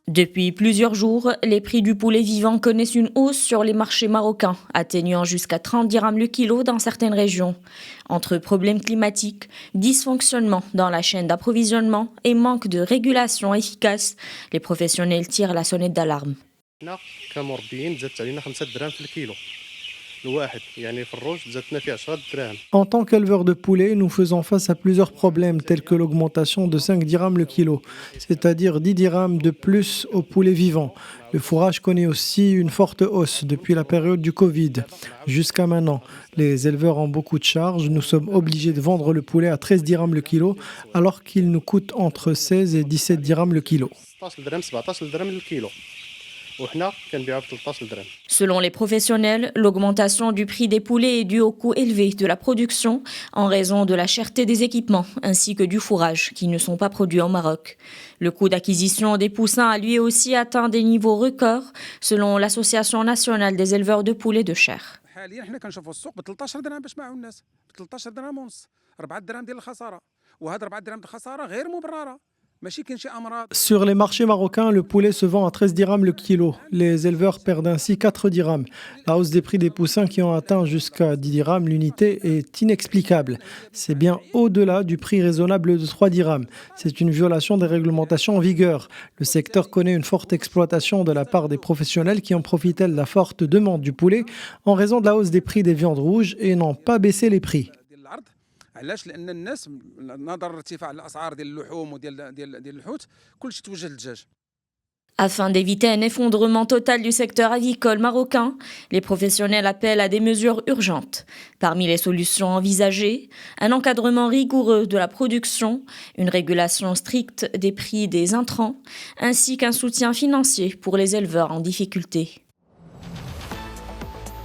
Depuis plusieurs jours, les prix du poulet vivant connaissent une hausse sur les marchés marocains, atteignant jusqu'à 30 dirhams le kilo dans certaines régions. Entre problèmes climatiques, dysfonctionnement dans la chaîne d'approvisionnement et manque de régulation efficace, les professionnels tirent la sonnette d'alarme. حنا كمربيين زادت علينا 5 دراهم في الكيلو الواحد يعني في الروج زادتنا فيه 10 دراهم. En tant qu'éleveur de poulets, nous faisons face à plusieurs problèmes tels que l'augmentation de 5 dirhams le kilo, c'est-à-dire 10 dirhams de plus au poulet vivant. Le fourrage connaît aussi une forte hausse depuis la période du Covid. Jusqu'à maintenant, les éleveurs ont beaucoup de charges. Nous sommes obligés de vendre le poulet à 13 dirhams le kilo alors qu'il nous coûte entre 16 et 17 dirhams le kilo. 16 درهم 17 درهم للكيلو وحنا كنبيعوها ب 13 درهم. Selon les professionnels, l'augmentation du prix des poulets est due au coût élevé de la production en raison de la cherté des équipements ainsi que du fourrage qui ne sont pas produits au Maroc. Le coût d'acquisition des poussins a lui aussi atteint des niveaux records selon l'Association nationale des éleveurs de poulets de chair. حاليا حنا كنشوفوا السوق ب 13 درهم باش باعوا الناس ب 13 درهم ونص 4 دراهم ديال الخساره وهاد 4 دراهم ديال الخساره غير مبرره. Sur les marchés marocains, le poulet se vend à 13 dirhams le kilo. Les éleveurs perdent ainsi 4 dirhams. La hausse des prix des poussins qui ont atteint jusqu'à 10 dirhams l'unité est inexplicable. C'est bien au-delà du prix raisonnable de 3 dirhams. C'est une violation des réglementations en vigueur. Le secteur connaît une forte exploitation de la part des professionnels qui ont profité de la forte demande du poulet en raison de la hausse des prix des viandes rouges et n'ont pas baissé les prix. علاش لان الناس نظرا لارتفاع الاسعار ديال اللحوم وديال الحوت كلشي توجه للدجاج. Afin d'éviter un effondrement total du secteur avicole marocain, les professionnels appellent à des mesures urgentes. Parmi les solutions envisagées, un encadrement rigoureux de la production, une régulation stricte des prix des intrants, ainsi qu'un soutien financier pour les éleveurs en difficulté.